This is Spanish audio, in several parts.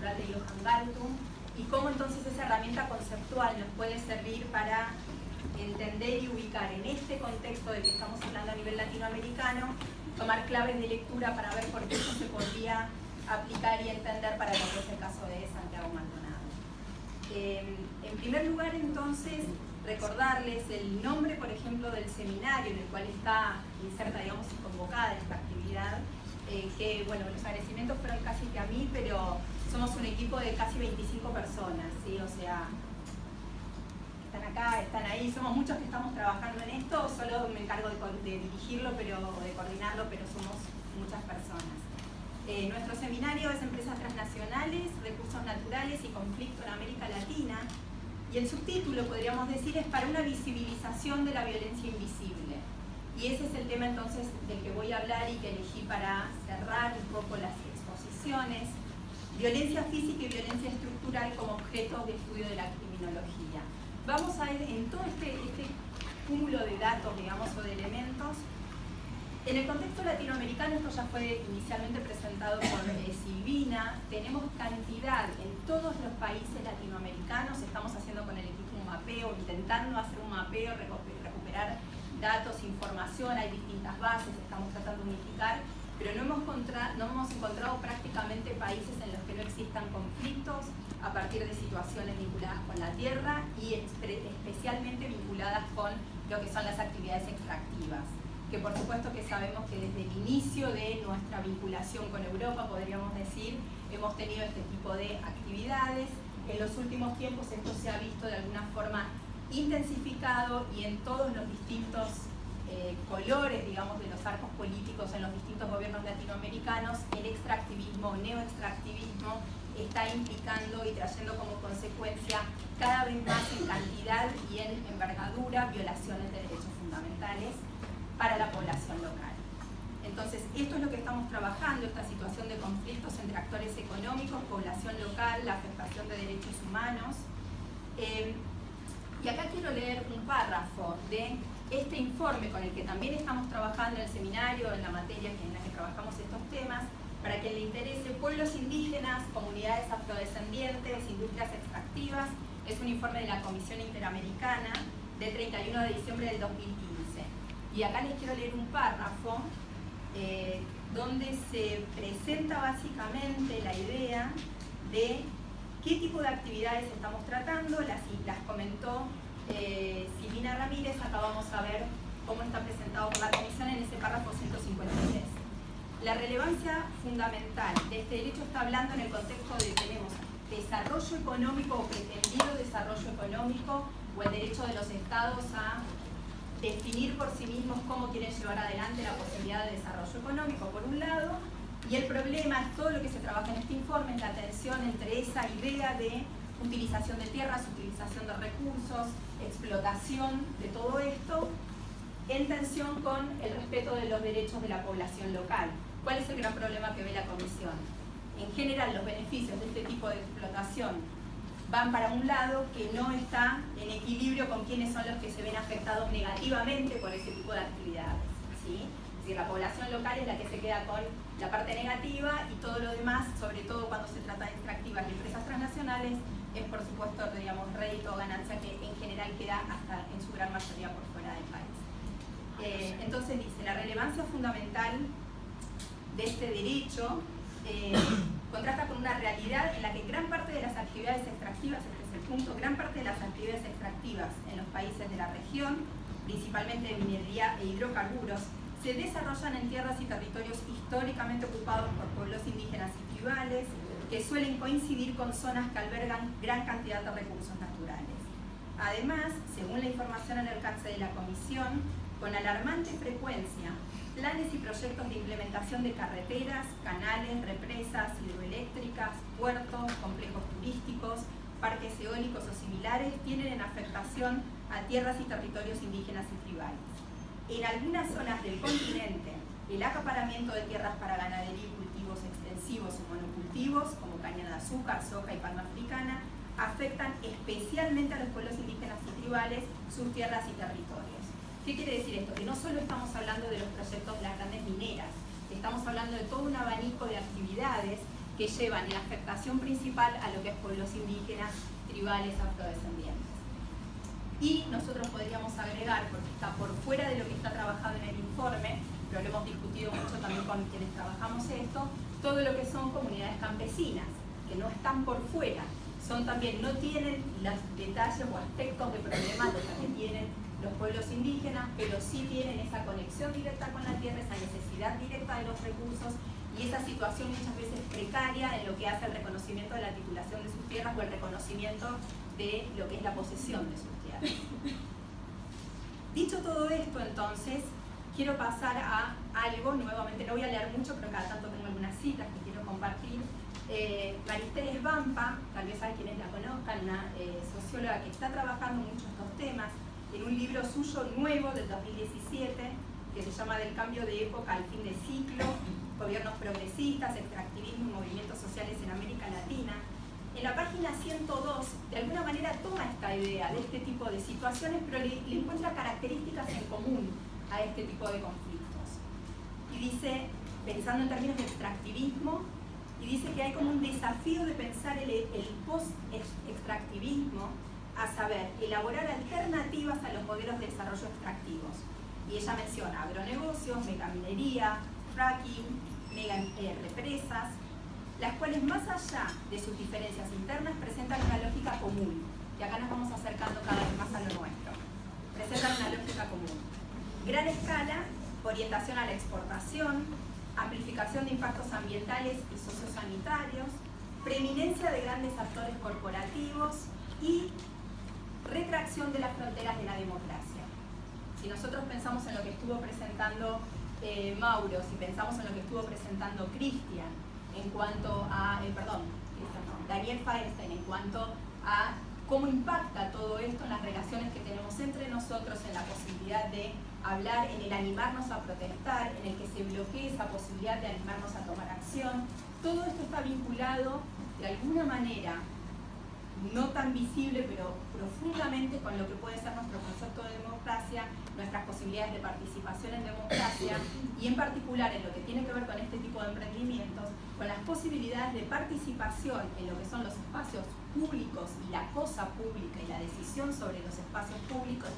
Natural de Johan Galtung, y cómo entonces esa herramienta conceptual nos puede servir para entender y ubicar en este contexto del que estamos hablando a nivel latinoamericano, tomar claves de lectura para ver por qué eso se podría aplicar y entender para lo que es el caso de Santiago Maldonado. En primer lugar, entonces, recordarles el nombre, por ejemplo, del seminario en el cual está inserta, digamos, y convocada esta actividad, que, bueno, los agradecimientos fueron casi que a mí, pero somos un equipo de casi 25 personas, ¿sí? O sea, están acá, están ahí, somos muchos que estamos trabajando en esto, solo me encargo de dirigirlo, de coordinarlo, pero somos muchas personas. Nuestro seminario es Empresas Transnacionales, Recursos Naturales y Conflicto en América Latina, y el subtítulo, podríamos decir, es para una visibilización de la violencia invisible. Y ese es el tema entonces del que voy a hablar y que elegí para cerrar un poco las exposiciones. Violencia física y violencia estructural como objeto de estudio de la criminología. Vamos a ir en todo este cúmulo de datos, digamos, o de elementos. En el contexto latinoamericano, esto ya fue inicialmente presentado por Silvina, tenemos cantidad en todos los países latinoamericanos, estamos haciendo con el equipo un mapeo, intentando hacer un mapeo, recuperar datos, información, hay distintas bases, estamos tratando de unificar, pero no hemos encontrado prácticamente países en los que no existan conflictos a partir de situaciones vinculadas con la tierra y especialmente vinculadas con lo que son las actividades extractivas, que por supuesto que sabemos que desde el inicio de nuestra vinculación con Europa, podríamos decir, hemos tenido este tipo de actividades. En los últimos tiempos esto se ha visto de alguna forma intensificado y en todos los distintos colores, digamos, de los arcos políticos en los distintos gobiernos latinoamericanos, el extractivismo, neoextractivismo, está implicando y trayendo como consecuencia cada vez más en cantidad y en envergadura violaciones de derechos fundamentales para la población local. Entonces, esto es lo que estamos trabajando, esta situación de conflictos entre actores económicos, población local, la afectación de derechos humanos. Y acá quiero leer un párrafo de este informe con el que también estamos trabajando en el seminario, en la materia en la que trabajamos estos temas, para que le interese pueblos indígenas, comunidades afrodescendientes, industrias extractivas. Es un informe de la Comisión Interamericana del 31 de diciembre del 2015. Y acá les quiero leer un párrafo donde se presenta básicamente la idea de qué tipo de actividades estamos tratando. Las comentó Silvina Ramírez. Acá vamos a ver cómo está presentado por la Comisión en ese párrafo 153. La relevancia fundamental de este derecho está hablando en el contexto de que tenemos desarrollo económico o pretendido desarrollo económico, o el derecho de los estados a definir por sí mismos cómo quieren llevar adelante la posibilidad de desarrollo económico, por un lado, y el problema es todo lo que se trabaja en este informe, es la tensión entre esa idea de utilización de tierras, utilización de recursos, explotación de todo esto, en tensión con el respeto de los derechos de la población local. ¿Cuál es el gran problema que ve la Comisión? En general, los beneficios de este tipo de explotación van para un lado que no está en equilibrio con quienes son los que se ven afectados negativamente por ese tipo de actividades, ¿sí? Es decir, la población local es la que se queda con la parte negativa y todo lo demás, sobre todo cuando se trata de extractivas y empresas transnacionales, es por supuesto, digamos, rédito o ganancia que en general queda hasta en su gran mayoría por fuera del país. Entonces dice, la relevancia fundamental de este derecho contrasta con una realidad en la que gran parte de las actividades extractivas, este es el punto, gran parte de las actividades extractivas en los países de la región, principalmente de minería e hidrocarburos, se desarrollan en tierras y territorios históricamente ocupados por pueblos indígenas y tribales, que suelen coincidir con zonas que albergan gran cantidad de recursos naturales. Además, según la información al alcance de la Comisión, con alarmante frecuencia, planes y proyectos de implementación de carreteras, canales, represas, hidroeléctricas, puertos, complejos turísticos, parques eólicos o similares tienen en afectación a tierras y territorios indígenas y tribales. En algunas zonas del continente, el acaparamiento de tierras para ganadería y cultivos extensivos o monocultivos, como caña de azúcar, soja y palma africana, afectan especialmente a los pueblos indígenas y tribales, sus tierras y territorios. ¿Qué quiere decir esto? Que no solo estamos hablando de los proyectos de las grandes mineras, estamos hablando de todo un abanico de actividades que llevan la afectación principal a lo que es pueblos indígenas, tribales, afrodescendientes. Y nosotros podríamos agregar, porque está por fuera de lo que está trabajado en el informe, pero lo hemos discutido mucho también con quienes trabajamos esto, todo lo que son comunidades campesinas, que no están por fuera, son también, no tienen los detalles o aspectos de problemática que tienen los pueblos indígenas, pero sí tienen esa conexión directa con la tierra, esa necesidad directa de los recursos y esa situación muchas veces precaria en lo que hace el reconocimiento de la titulación de sus tierras o el reconocimiento de lo que es la posesión de sus tierras. Dicho todo esto, entonces, quiero pasar a algo, nuevamente no voy a leer mucho, pero cada tanto tengo algunas citas que quiero compartir. Maristeres Vampa, tal vez hay quienes la conozcan, una socióloga que está trabajando mucho estos temas, en un libro suyo nuevo del 2017, que se llama Del cambio de época al fin de ciclo, gobiernos progresistas, extractivismo y movimientos sociales en América Latina. En la página 102, de alguna manera toma esta idea de este tipo de situaciones, pero le encuentra características en común a este tipo de conflictos. Y dice, pensando en términos de extractivismo, y dice que hay como un desafío de pensar el post-extractivismo, a saber, elaborar alternativas a los modelos de desarrollo extractivos. Y ella menciona agronegocios, megaminería, fracking, represas, las cuales más allá de sus diferencias internas presentan una lógica común. Y acá nos vamos acercando cada vez más a lo nuestro. Presentan una lógica común. Gran escala, orientación a la exportación, amplificación de impactos ambientales y sociosanitarios, preeminencia de grandes actores corporativos y retracción de las fronteras de la democracia. Si nosotros pensamos en lo que estuvo presentando Mauro, si pensamos en lo que estuvo presentando Cristian, en cuanto a, Daniel Feinstein, en cuanto a cómo impacta todo esto en las relaciones que tenemos entre nosotros, en la posibilidad de hablar, en el animarnos a protestar, en el que se bloquee esa posibilidad de animarnos a tomar acción, todo esto está vinculado de alguna manera, no tan visible, pero profundamente con lo que puede ser nuestro concepto de democracia, nuestras posibilidades de participación en democracia y en particular en lo que tiene que ver con este tipo de emprendimientos, con las posibilidades de participación en lo que son los espacios públicos y la cosa pública y la decisión sobre los espacios públicos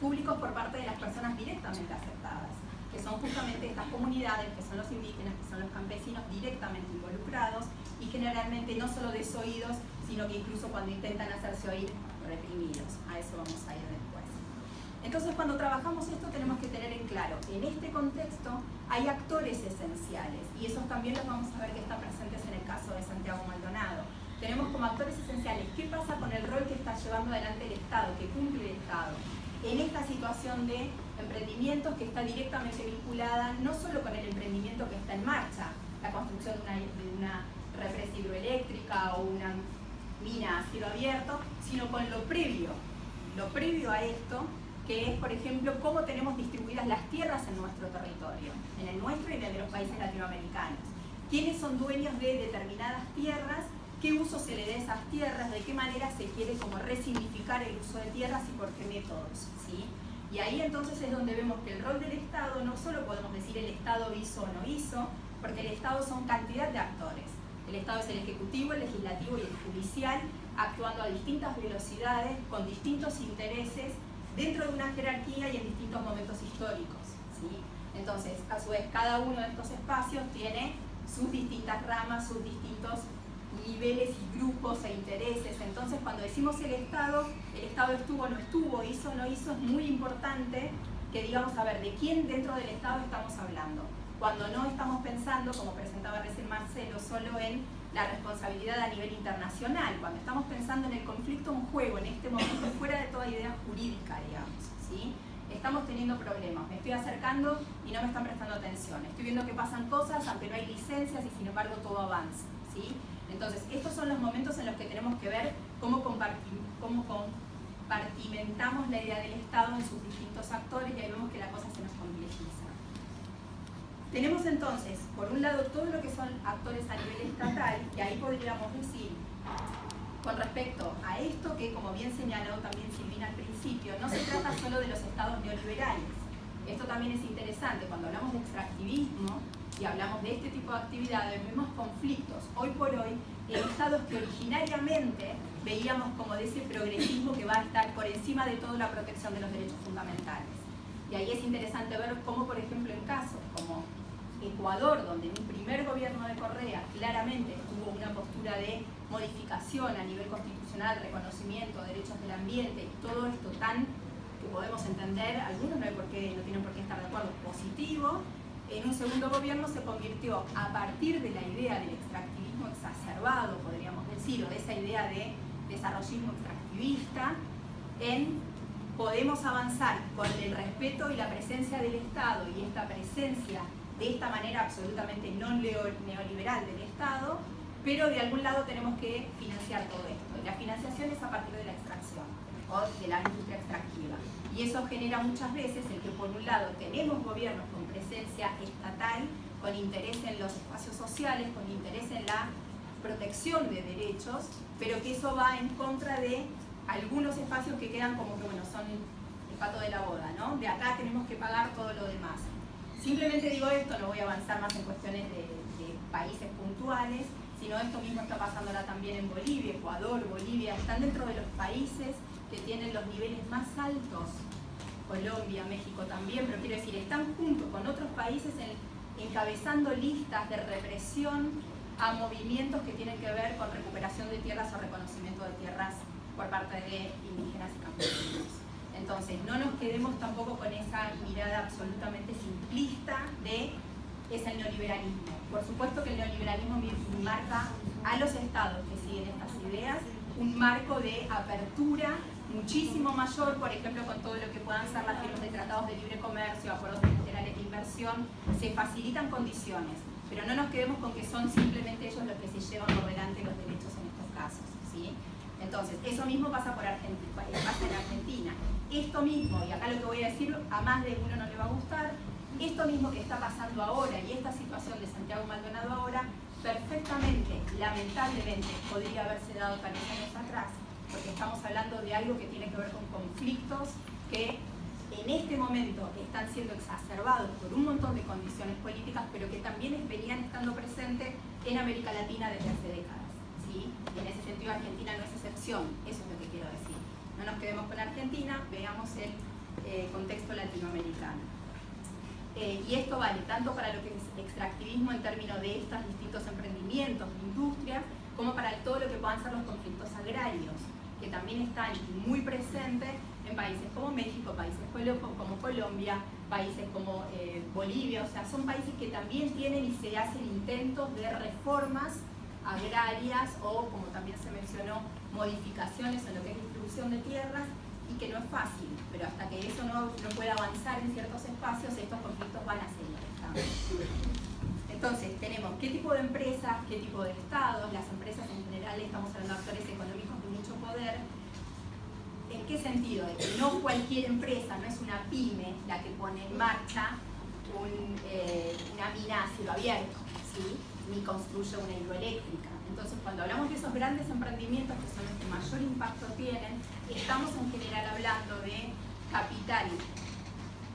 por parte de las personas directamente afectadas, que son justamente estas comunidades, que son los indígenas, que son los campesinos directamente involucrados y generalmente no solo desoídos, sino que incluso cuando intentan hacerse oír, reprimidos. A eso vamos a ir después. Entonces, cuando trabajamos esto tenemos que tener en claro, en este contexto hay actores esenciales y esos también los vamos a ver que están presentes en el caso de Santiago Maldonado. Tenemos como actores esenciales qué pasa con el rol que está llevando adelante el Estado, que cumple el Estado, en esta situación de emprendimientos que está directamente vinculada no solo con el emprendimiento que está en marcha, la construcción de una represa hidroeléctrica o una mina a cielo abierto, sino con lo previo a esto, que es, por ejemplo, cómo tenemos distribuidas las tierras en nuestro territorio, en el nuestro y en el de los países latinoamericanos. ¿Quiénes son dueños de determinadas tierras? ¿Qué uso se le da a esas tierras? ¿De qué manera se quiere como resignificar el uso de tierras y por qué métodos? ¿Sí? Y ahí entonces es donde vemos que el rol del Estado, no solo podemos decir el Estado hizo o no hizo, porque el Estado son cantidad de actores. El Estado es el ejecutivo, el legislativo y el judicial, actuando a distintas velocidades, con distintos intereses, dentro de una jerarquía y en distintos momentos históricos, ¿sí? Entonces, a su vez, cada uno de estos espacios tiene sus distintas ramas, sus distintos niveles y grupos e intereses. Entonces, cuando decimos el Estado estuvo o no estuvo, hizo o no hizo, es muy importante que digamos, a ver, ¿de quién dentro del Estado estamos hablando? Cuando no estamos pensando, como presentaba recién Marcelo, solo en la responsabilidad a nivel internacional, cuando estamos pensando en el conflicto en juego, en este momento, fuera de toda idea jurídica, digamos, ¿sí? Estamos teniendo problemas, me estoy acercando y no me están prestando atención, estoy viendo que pasan cosas, aunque no hay licencias y sin embargo todo avanza, ¿sí? Entonces, estos son los momentos en los que tenemos que ver cómo compartimentamos la idea del Estado en sus distintos actores y ahí vemos que la cosa se nos complejiza. Tenemos entonces, por un lado, todo lo que son actores a nivel estatal, y ahí podríamos decir, con respecto a esto que, como bien señaló también Silvina al principio, no se trata solo de los estados neoliberales. Esto también es interesante, cuando hablamos de extractivismo, y hablamos de este tipo de actividades, vemos conflictos hoy por hoy en estados que originariamente veíamos como de ese progresismo que va a estar por encima de toda la protección de los derechos fundamentales. Y ahí es interesante ver cómo, por ejemplo, en casos como Ecuador, donde en un primer gobierno de Correa claramente tuvo una postura de modificación a nivel constitucional, reconocimiento de derechos del ambiente y todo esto tan que podemos entender, algunos no tienen por qué estar de acuerdo, positivo. En un segundo gobierno se convirtió, a partir de la idea del extractivismo exacerbado, podríamos decir, o de esa idea de desarrollismo extractivista, en podemos avanzar con el respeto y la presencia del Estado y esta presencia de esta manera absolutamente no neoliberal del Estado, pero de algún lado tenemos que financiar todo esto. Y la financiación es a partir de la extracción o de la industria extractiva. Y eso genera muchas veces el que por un lado tenemos gobiernos con presencia estatal, con interés en los espacios sociales, con interés en la protección de derechos, pero que eso va en contra de algunos espacios que quedan como que, bueno, son el pato de la boda, ¿no? De acá tenemos que pagar todo lo demás. Simplemente digo esto, no voy a avanzar más en cuestiones de países puntuales, sino esto mismo está pasándola también en Bolivia, Ecuador, Bolivia, están dentro de los países que tienen los niveles más altos, Colombia, México también, pero quiero decir, están junto con otros países encabezando listas de represión a movimientos que tienen que ver con recuperación de tierras o reconocimiento de tierras por parte de indígenas y campesinos. Entonces, no nos quedemos tampoco con esa mirada absolutamente simplista de es el neoliberalismo. Por supuesto que el neoliberalismo marca a los estados que siguen estas ideas un marco de apertura muchísimo mayor, por ejemplo, con todo lo que puedan ser las firmas de tratados de libre comercio, acuerdos bilaterales de inversión, se facilitan condiciones, pero no nos quedemos con que son simplemente ellos los que se llevan por delante los derechos en estos casos, ¿sí? Entonces, eso mismo pasa en Argentina. Esto mismo, y acá lo que voy a decir, a más de uno no le va a gustar, esto mismo que está pasando ahora y esta situación de Santiago Maldonado ahora, perfectamente, lamentablemente, podría haberse dado tal vez años atrás, porque estamos hablando de algo que tiene que ver con conflictos que en este momento están siendo exacerbados por un montón de condiciones políticas, pero que también venían estando presentes en América Latina desde hace décadas, ¿sí? Y en ese sentido Argentina no es excepción, eso es lo que quiero decir. No nos quedemos con Argentina, veamos el contexto latinoamericano. Y esto vale tanto para lo que es extractivismo en términos de estos distintos emprendimientos, industrias, como para todo lo que puedan ser los conflictos agrarios, que también están muy presentes en países como México, países como Colombia, países como Bolivia, o sea, son países que también tienen y se hacen intentos de reformas agrarias o, como también se mencionó, modificaciones en lo que es distribución de tierras, y que no es fácil, pero hasta que eso no pueda avanzar en ciertos espacios, estos conflictos van a seguir estando. Entonces, tenemos qué tipo de empresas, qué tipo de estados, las empresas en general, estamos hablando de actores económicos de mucho poder. ¿En qué sentido? De que no cualquier empresa, no es una pyme la que pone en marcha una mina a cielo abierto, ¿sí? Ni construye una hidroeléctrica. Entonces, cuando hablamos de esos grandes emprendimientos que son los que mayor impacto tienen, estamos en general hablando de capital,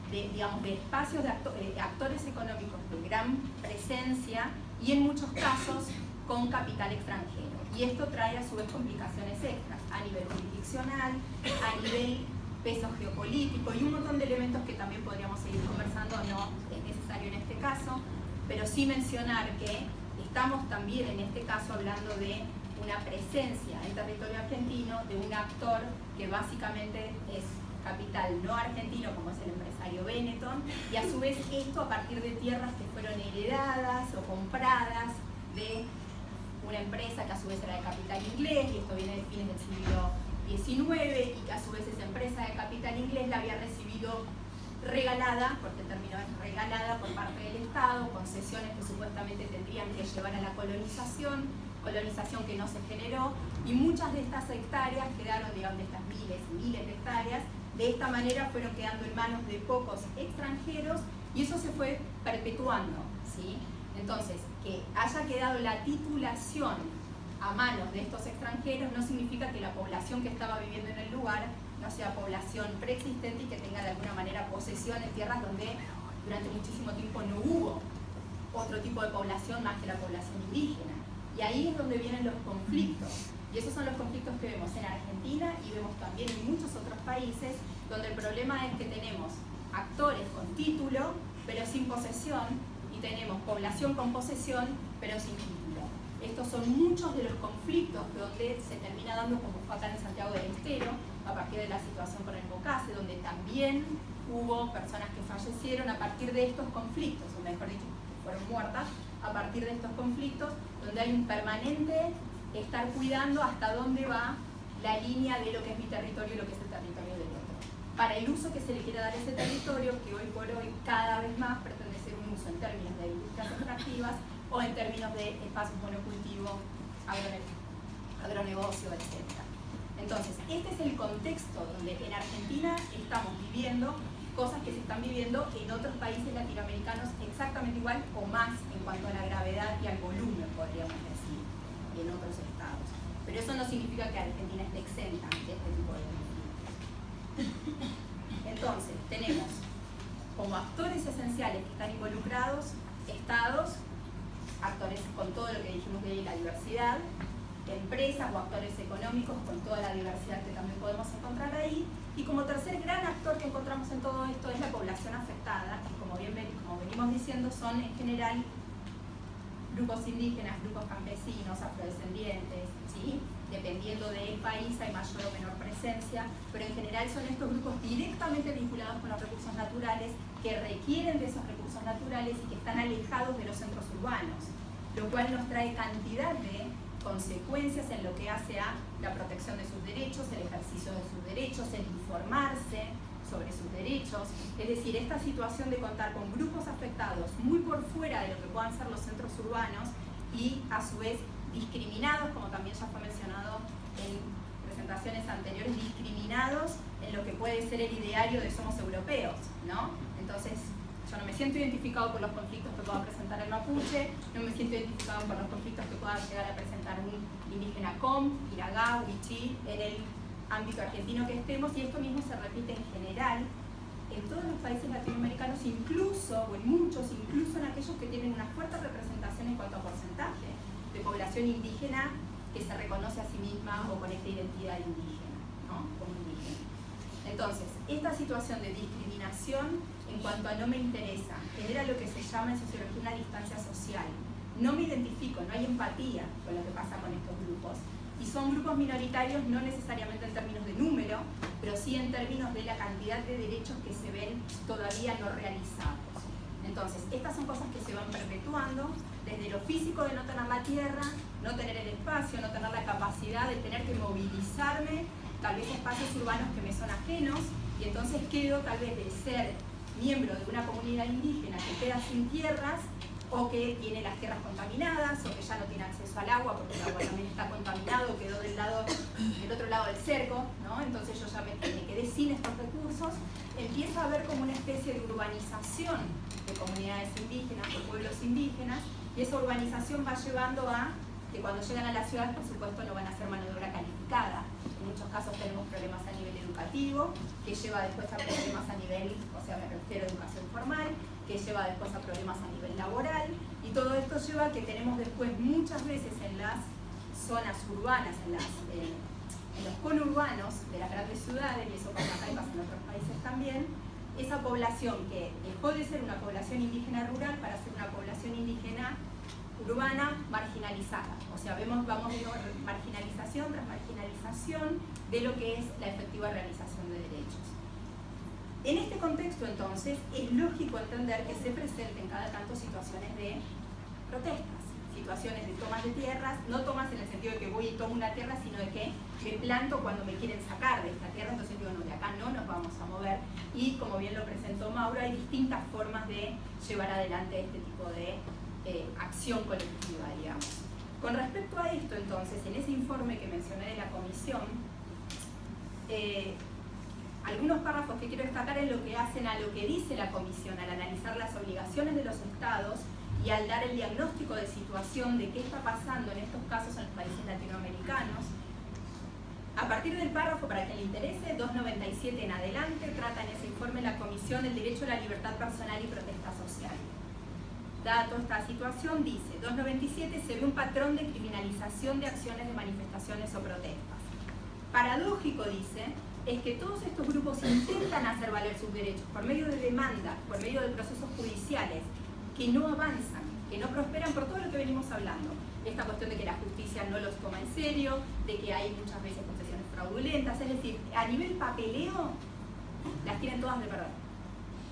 de espacios de actores económicos de gran presencia y en muchos casos con capital extranjero. Y esto trae a su vez complicaciones extras a nivel jurisdiccional, a nivel peso geopolítico y un montón de elementos que también podríamos seguir conversando, no es necesario en este caso, pero sí mencionar que estamos también en este caso hablando de una presencia en territorio argentino de un actor que básicamente es capital no argentino, como es el empresario Benetton, y a su vez esto a partir de tierras que fueron heredadas o compradas de una empresa que a su vez era de capital inglés, y esto viene de fines del siglo XIX, y que a su vez esa empresa de capital inglés la había recibido regalada, porque el término es regalada por parte del Estado, concesiones que supuestamente tendrían que llevar a la colonización que no se generó, y muchas de estas hectáreas quedaron, digamos, de estas miles y miles de hectáreas, de esta manera fueron quedando en manos de pocos extranjeros, y eso se fue perpetuando, ¿sí? Entonces, que haya quedado la titulación a manos de estos extranjeros no significa que la población que estaba viviendo en el lugar no sea población preexistente y que tenga de alguna manera posesión en tierras donde durante muchísimo tiempo no hubo otro tipo de población más que la población indígena. Y ahí es donde vienen los conflictos. Y esos son los conflictos que vemos en Argentina y vemos también en muchos otros países, donde el problema es que tenemos actores con título, pero sin posesión, y tenemos población con posesión, pero sin título. Estos son muchos de los conflictos donde se termina dando, como fue acá en Santiago del Estero, a partir de la situación con el Bocase, donde también hubo personas que fallecieron a partir de estos conflictos, o mejor dicho, que fueron muertas a partir de estos conflictos, donde hay un permanente estar cuidando hasta dónde va la línea de lo que es mi territorio y lo que es el territorio del otro. Para el uso que se le quiere dar a ese territorio, que hoy por hoy cada vez más pretende ser un uso en términos de industrias extractivas o en términos de espacios monocultivo, agronegocio, etc. Entonces, este es el contexto donde en Argentina estamos viviendo cosas que se están viviendo en otros países latinoamericanos exactamente igual o más en cuanto a la gravedad y al volumen, podríamos decir, en otros estados. Pero eso no significa que Argentina esté exenta de este tipo de conflictos. Entonces, tenemos como actores esenciales que están involucrados, estados, actores con todo lo que dijimos de la diversidad, empresas o actores económicos con toda la diversidad que también podemos encontrar ahí, y como tercer gran actor que encontramos en todo esto es la población afectada, que como venimos diciendo son en general grupos indígenas, grupos campesinos, afrodescendientes, ¿sí? Dependiendo del país hay mayor o menor presencia, pero en general son estos grupos directamente vinculados con los recursos naturales, que requieren de esos recursos naturales y que están alejados de los centros urbanos, lo cual nos trae cantidad de consecuencias en lo que hace a la protección de sus derechos, el ejercicio de sus derechos, el informarse sobre sus derechos. Es decir, esta situación de contar con grupos afectados muy por fuera de lo que puedan ser los centros urbanos y a su vez discriminados, como también ya fue mencionado en presentaciones anteriores, discriminados en lo que puede ser el ideario de somos europeos, ¿no? Entonces, yo no me siento identificado por los conflictos que pueda presentar el mapuche, no me siento identificado por los conflictos que pueda llegar a presentar un indígena com, iragá, huichí, en el ámbito argentino que estemos, y esto mismo se repite en general en todos los países latinoamericanos, incluso, o en muchos, incluso en aquellos que tienen una fuerte representación en cuanto a porcentaje de población indígena que se reconoce a sí misma o con esta identidad indígena, ¿no? Como indígena. Entonces, esta situación de discriminación en cuanto a no me interesa, genera lo que se llama en sociología una distancia social. No me identifico, no hay empatía con lo que pasa con estos grupos. Y son grupos minoritarios no necesariamente en términos de número, pero sí en términos de la cantidad de derechos que se ven todavía no realizados. Entonces, estas son cosas que se van perpetuando desde lo físico de no tener la tierra, no tener el espacio, no tener la capacidad de tener que movilizarme, tal vez espacios urbanos que me son ajenos, y entonces quedo tal vez de ser miembro de una comunidad indígena que queda sin tierras, o que tiene las tierras contaminadas, o que ya no tiene acceso al agua porque el agua también está contaminado, quedó del otro lado del cerco, ¿no? Entonces yo ya me quedé sin estos recursos. Empieza a haber como una especie de urbanización de comunidades indígenas, de pueblos indígenas, y esa urbanización va llevando a que cuando llegan a las ciudades, por supuesto, no van a ser mano de obra calificada. En muchos casos tenemos problemas a nivel educativo, que lleva después a problemas a nivel, o sea, me refiero a educación formal, que lleva después a problemas a nivel laboral, y todo esto lleva a que tenemos después muchas veces en las zonas urbanas, en los conurbanos de las grandes ciudades, y eso pasa acá y pasa en otros países también, esa población que dejó de ser una población indígena rural para ser una población indígena urbana marginalizada. O sea, vamos viendo marginalización tras marginalización de lo que es la efectiva realización de derechos. En este contexto, entonces, es lógico entender que se presenten cada tanto situaciones de protestas, situaciones de tomas de tierras, no tomas en el sentido de que voy y tomo una tierra, sino de que me planto cuando me quieren sacar de esta tierra, entonces digo, no, de acá no nos vamos a mover, y como bien lo presentó Mauro, hay distintas formas de llevar adelante este tipo de acción colectiva, digamos. Con respecto a esto, entonces, en ese informe que mencioné de la comisión, algunos párrafos que quiero destacar es lo que hacen a lo que dice la comisión al analizar las obligaciones de los estados y al dar el diagnóstico de situación de qué está pasando en estos casos en los países latinoamericanos. A partir del párrafo, para que le interese, 297 en adelante, trata en ese informe la comisión el derecho a la libertad personal y protesta social. dada toda esta situación, dice 297, se ve un patrón de criminalización de acciones de manifestaciones o protestas. Paradójico, dice, es que todos estos grupos intentan hacer valer sus derechos por medio de demandas, por medio de procesos judiciales, que no avanzan, que no prosperan por todo lo que venimos hablando. Esta cuestión de que la justicia no los toma en serio, de que hay muchas veces concesiones fraudulentas, es decir, a nivel papeleo, las tienen todas de perder.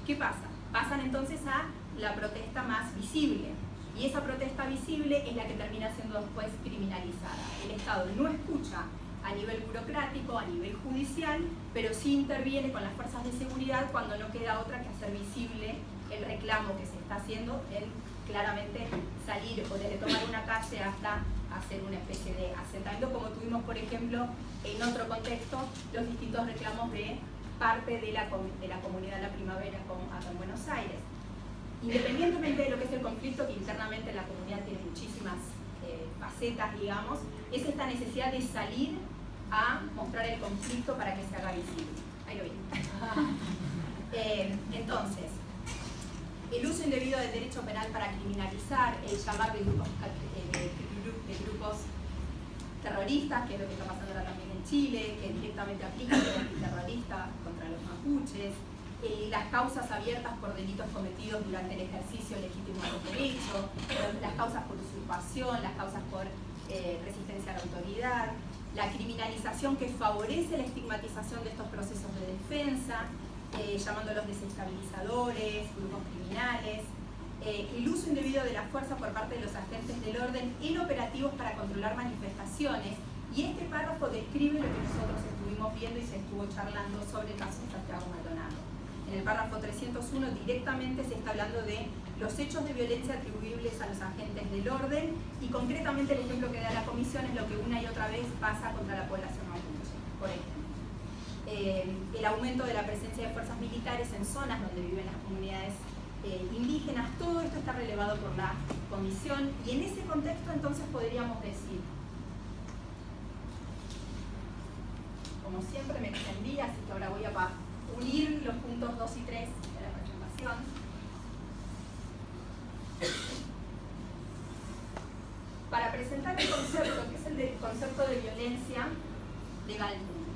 ¿Qué pasa? Pasan entonces a la protesta más visible, y esa protesta visible es la que termina siendo después criminalizada. El Estado no escucha a nivel burocrático, a nivel judicial, pero sí interviene con las fuerzas de seguridad cuando no queda otra que hacer visible el reclamo que se está haciendo, en claramente salir o desde tomar una calle hasta hacer una especie de asentamiento, como tuvimos, por ejemplo, en otro contexto, los distintos reclamos de parte de la comunidad La Primavera acá en Buenos Aires. Independientemente de lo que es el conflicto, que internamente la comunidad tiene muchísimas facetas, digamos, es esta necesidad de salir a mostrar el conflicto para que se haga visible. Ahí lo vi. Entonces, el uso indebido del derecho penal para criminalizar, el llamar de grupos terroristas, que es lo que está pasando ahora también en Chile, que directamente aplica el antiterrorista contra los mapuches, las causas abiertas por delitos cometidos durante el ejercicio legítimo de los derechos, las causas por usurpación, las causas por resistencia a la autoridad, la criminalización que favorece la estigmatización de estos procesos de defensa, llamándolos desestabilizadores, grupos criminales, el uso indebido de la fuerza por parte de los agentes del orden en operativos para controlar manifestaciones. Y este párrafo describe lo que nosotros estuvimos viendo y se estuvo charlando sobre el caso de Santiago Maldonado. En el párrafo 301 directamente se está hablando de los hechos de violencia atribuibles a los agentes del orden, y concretamente el ejemplo que da la comisión es lo que una y otra vez pasa contra la población mapuche, por ejemplo. El aumento de la presencia de fuerzas militares en zonas donde viven las comunidades indígenas, todo esto está relevado por la comisión, y en ese contexto entonces podríamos decir, como siempre me extendí, así que ahora voy a unir los puntos 2 y 3 de la presentación. Para presentar el concepto, que es el del concepto de violencia de Galtung.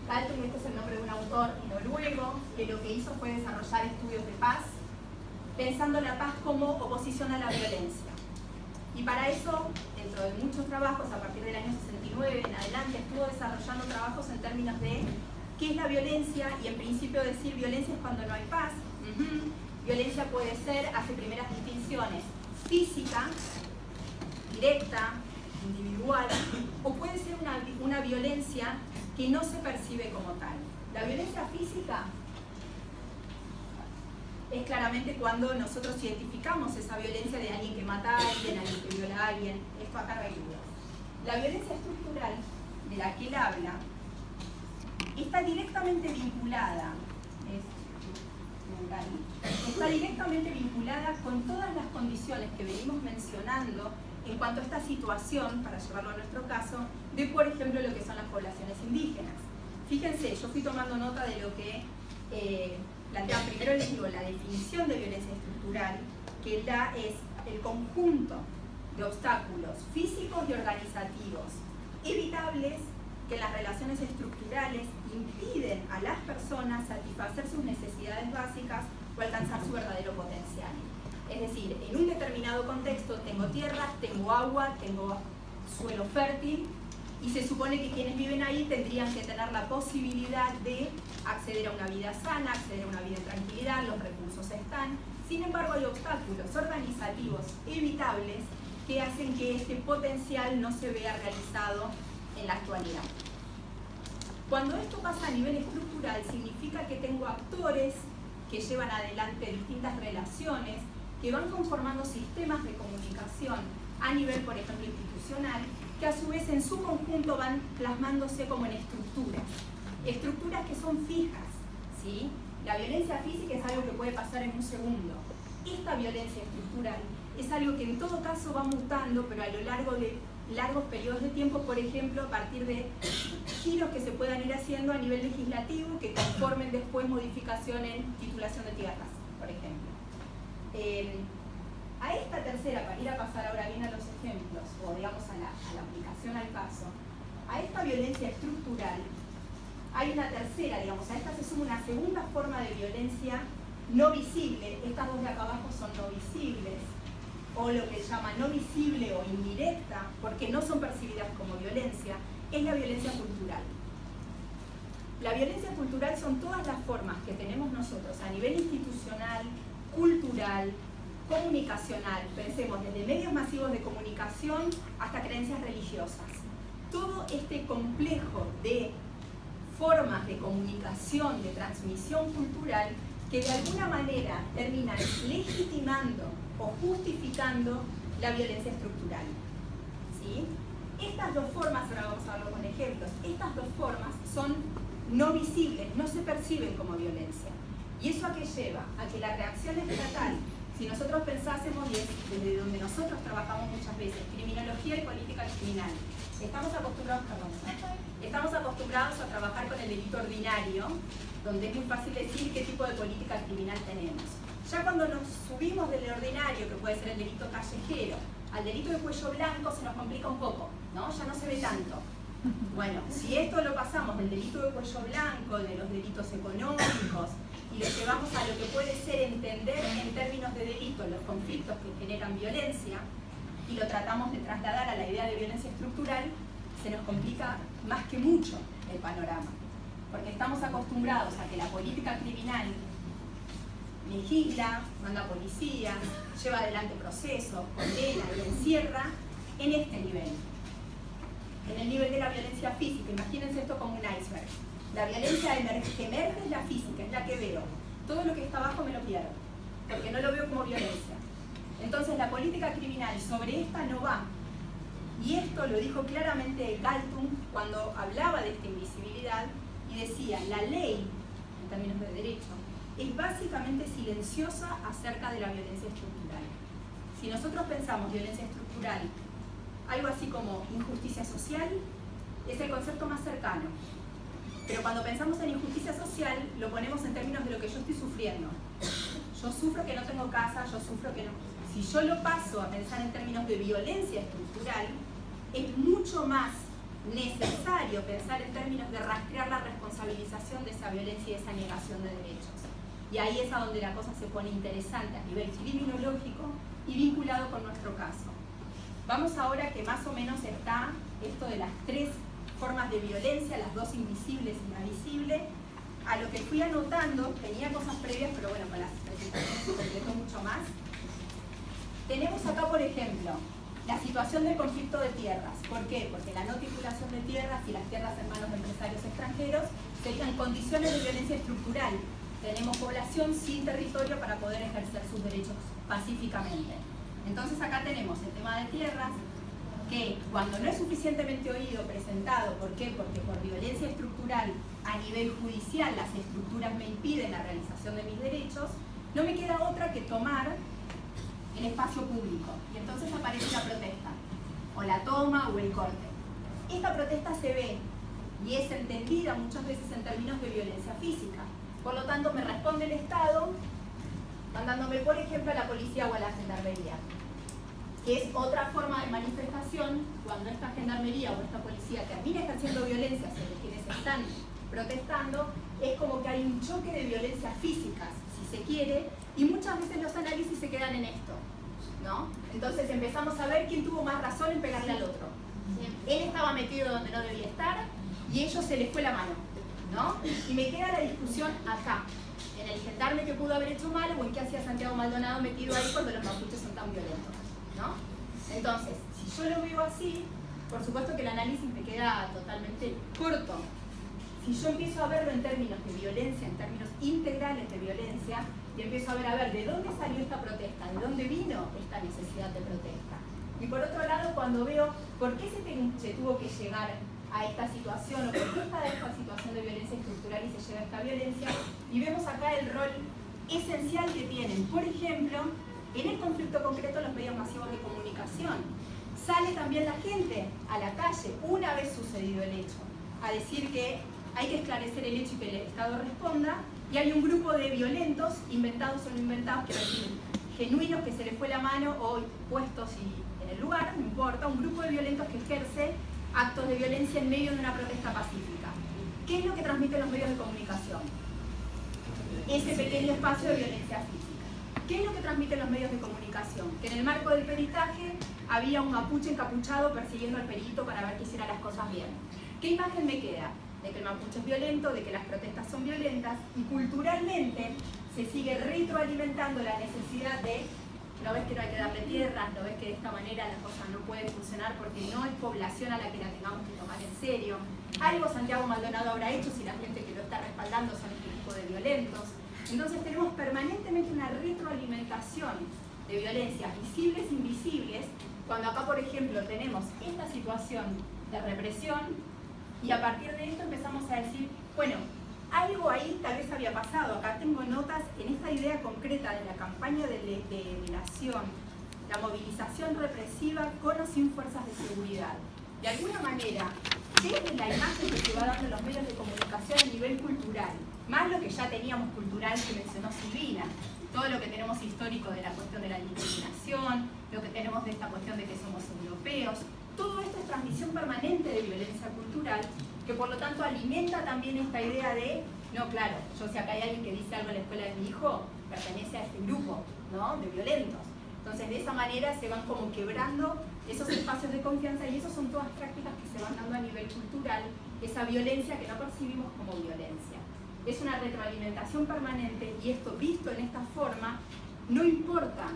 Galtung, este es el nombre de un autor noruego, que lo que hizo fue desarrollar estudios de paz, pensando la paz como oposición a la violencia. Y para eso, dentro de muchos trabajos, a partir del año 69 en adelante, estuvo desarrollando trabajos en términos de qué es la violencia, y en principio decir violencia es cuando no hay paz. Violencia puede ser, hace primeras distinciones, física, directa, individual, o puede ser una violencia que no se percibe como tal. La violencia física es claramente cuando nosotros identificamos esa violencia de alguien que mata a alguien que viola a alguien. Esto acá no hay dudas. La violencia estructural, de la que él habla, está directamente vinculada, con todas las condiciones que venimos mencionando en cuanto a esta situación, para llevarlo a nuestro caso, de por ejemplo lo que son las poblaciones indígenas. Fíjense, yo fui tomando nota de lo que plantean. Primero les digo, la definición de violencia estructural, que es el conjunto de obstáculos físicos y organizativos evitables que en las relaciones estructurales impiden a las personas satisfacer sus necesidades básicas o alcanzar su verdadero potencial. Es decir, en un determinado contexto tengo tierra, tengo agua, tengo suelo fértil, y se supone que quienes viven ahí tendrían que tener la posibilidad de acceder a una vida sana, acceder a una vida en tranquilidad, los recursos están. Sin embargo, hay obstáculos organizativos evitables que hacen que este potencial no se vea realizado en la actualidad. Cuando esto pasa a nivel estructural, significa que tengo actores que llevan adelante distintas relaciones, que van conformando sistemas de comunicación a nivel, por ejemplo, institucional, que a su vez en su conjunto van plasmándose como en estructuras que son fijas, ¿sí? La violencia física es algo que puede pasar en un segundo. Esta violencia estructural es algo que en todo caso va mutando, pero a lo largo de largos periodos de tiempo, por ejemplo, a partir de giros que se puedan ir haciendo a nivel legislativo, que conformen después modificación en titulación de tierras, por ejemplo. A esta tercera, para ir a pasar ahora bien a los ejemplos, o digamos a la aplicación al caso, a esta violencia estructural, hay una tercera, digamos, a esta se suma una segunda forma de violencia no visible. Estas dos de acá abajo son no visibles, o lo que se llama no visible o indirecta, porque no son percibidas como violencia, es la violencia cultural. La violencia cultural son todas las formas que tenemos nosotros a nivel institucional, cultural, comunicacional, pensemos desde medios masivos de comunicación hasta creencias religiosas. Todo este complejo de formas de comunicación, de transmisión cultural, que de alguna manera terminan legitimando o justificando la violencia estructural. ¿Sí? Estas dos formas, ahora vamos a verlo con ejemplos, estas dos formas son no visibles, no se perciben como violencia. ¿Y eso a qué lleva? A que la reacción estatal, si nosotros pensásemos, y es desde donde nosotros trabajamos muchas veces, criminología y política criminal, estamos acostumbrados a trabajar con el delito ordinario, donde es muy fácil decir qué tipo de política criminal tenemos. Ya cuando nos subimos del ordinario, que puede ser el delito callejero, al delito de cuello blanco, se nos complica un poco, ¿no? Ya no se ve tanto. Bueno, si esto lo pasamos del delito de cuello blanco, de los delitos económicos, y lo llevamos a lo que puede ser entender en términos de delito los conflictos que generan violencia, y lo tratamos de trasladar a la idea de violencia estructural, se nos complica más que mucho el panorama. Porque estamos acostumbrados a que la política criminal legisla, manda policías, lleva adelante procesos, condena y encierra en este nivel. En el nivel de la violencia física, imagínense esto como un iceberg. La violencia que emerge es la física, es la que veo. Todo lo que está abajo me lo pierdo, porque no lo veo como violencia. Entonces la política criminal sobre esta no va. Y esto lo dijo claramente Galtung cuando hablaba de esta invisibilidad y decía, la ley, en términos de derecho, es básicamente silenciosa acerca de la violencia estructural. Si nosotros pensamos violencia estructural, algo así como injusticia social, es el concepto más cercano. Pero cuando pensamos en injusticia social, lo ponemos en términos de lo que yo estoy sufriendo. Yo sufro que no tengo casa, yo sufro que no... Si yo lo paso a pensar en términos de violencia estructural, es mucho más necesario pensar en términos de rastrear la responsabilización de esa violencia y esa negación de derechos. Y ahí es a donde la cosa se pone interesante a nivel criminológico y vinculado con nuestro caso. Vamos ahora que más o menos está esto de las tres formas de violencia, las dos invisibles y la visible, a lo que fui anotando, tenía cosas previas, pero bueno, para las presentaciones se completó mucho más. Tenemos acá, por ejemplo, la situación del conflicto de tierras. ¿Por qué? Porque la no titulación de tierras y las tierras en manos de empresarios extranjeros serían condiciones de violencia estructural. Tenemos población sin territorio para poder ejercer sus derechos pacíficamente. Entonces acá tenemos el tema de tierras, que cuando no es suficientemente oído, presentado, ¿por qué? Porque por violencia estructural a nivel judicial las estructuras me impiden la realización de mis derechos, no me queda otra que tomar el espacio público. Y entonces aparece la protesta, o la toma o el corte. Esta protesta se ve y es entendida muchas veces en términos de violencia física. Por lo tanto, me responde el Estado mandándome, por ejemplo, a la policía o a la gendarmería, que es otra forma de manifestación cuando esta gendarmería o esta policía termina ejerciendo violencia sobre quienes están protestando. Es como que hay un choque de violencias físicas, si se quiere, y muchas veces los análisis se quedan en esto, ¿no? Entonces empezamos a ver quién tuvo más razón en pegarle al otro. Él estaba metido donde no debía estar y ellos se les fue la mano, ¿no? Y me queda la discusión acá, en el gendarme que pudo haber hecho mal o en qué hacía Santiago Maldonado metido ahí cuando los mapuches son tan violentos, ¿no? Entonces, si yo lo veo así, por supuesto que el análisis me queda totalmente corto. Si yo empiezo a verlo en términos de violencia, en términos integrales de violencia, y empiezo a ver, ¿de dónde salió esta protesta? ¿De dónde vino esta necesidad de protesta? Y por otro lado, cuando veo por qué se tuvo que llegar a esta situación, o por qué está esta situación de violencia estructural y se llega a esta violencia, y vemos acá el rol esencial que tienen, por ejemplo, en el conflicto concreto los medios masivos de comunicación. Sale también la gente a la calle, una vez sucedido el hecho, a decir que hay que esclarecer el hecho y que el Estado responda, y hay un grupo de violentos, inventados o no inventados, que deciden genuinos que se les fue la mano o puestos y en el lugar, no importa, un grupo de violentos que ejerce actos de violencia en medio de una protesta pacífica. ¿Qué es lo que transmiten los medios de comunicación? Ese pequeño espacio de violencia física. ¿Qué es lo que transmiten los medios de comunicación? Que en el marco del peritaje había un mapuche encapuchado persiguiendo al perito para ver que hiciera las cosas bien. ¿Qué imagen me queda? De que el mapuche es violento, de que las protestas son violentas y culturalmente se sigue retroalimentando la necesidad de no ves que no hay que darle tierras, no ves que de esta manera la cosa no puede funcionar porque no es población a la que la tengamos que tomar en serio. Algo Santiago Maldonado habrá hecho si la gente que lo está respaldando son este tipo de violentos. Entonces tenemos permanentemente una retroalimentación de violencias visibles e invisibles, cuando acá, por ejemplo, tenemos esta situación de represión y a partir de esto empezamos a decir, bueno, algo ahí tal vez había pasado. Acá tengo notas en esta idea concreta de la campaña de liberación, la movilización represiva con o sin fuerzas de seguridad. De alguna manera, desde la imagen que se va dando en los medios de comunicación a nivel cultural, más lo que ya teníamos cultural que mencionó Silvina, todo lo que tenemos histórico de la cuestión de la discriminación, lo que tenemos de esta cuestión de que somos europeos, todo esto es transmisión permanente de violencia cultural, que por lo tanto alimenta también esta idea de, no, claro, yo si acá hay alguien que dice algo en la escuela de mi hijo, pertenece a este grupo, ¿no?, de violentos. Entonces de esa manera se van como quebrando esos espacios de confianza y esas son todas prácticas que se van dando a nivel cultural, esa violencia que no percibimos como violencia. Es una retroalimentación permanente y esto visto en esta forma, no importa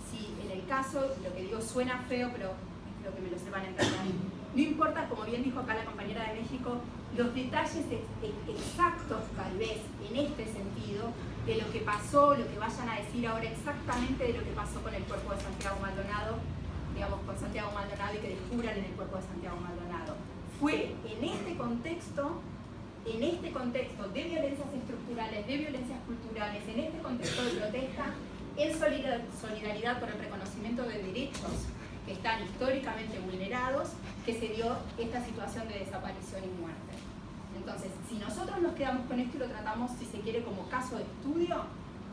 si en el caso, lo que digo suena feo, pero espero que me lo sepan entender, no importa, como bien dijo acá la compañera de México, los detalles exactos tal vez en este sentido de lo que pasó, lo que vayan a decir ahora exactamente de lo que pasó con el cuerpo de Santiago Maldonado, digamos con Santiago Maldonado y que descubran en el cuerpo de Santiago Maldonado. Fue en este contexto de violencias estructurales, de violencias culturales, en este contexto de protesta, en solidaridad por el reconocimiento de derechos que están históricamente vulnerados, que se dio esta situación de desaparición y muerte. Entonces, si nosotros nos quedamos con esto y lo tratamos, si se quiere, como caso de estudio,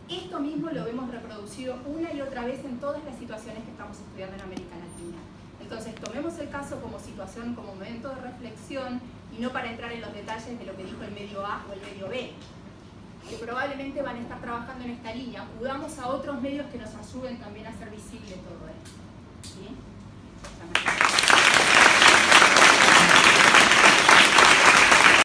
esto mismo lo vemos reproducido una y otra vez en todas las situaciones que estamos estudiando en América Latina. Entonces, tomemos el caso como situación, como momento de reflexión, y no para entrar en los detalles de lo que dijo el medio A o el medio B, que probablemente van a estar trabajando en esta línea. Acudamos a otros medios que nos ayuden también a hacer visible todo esto, ¿sí?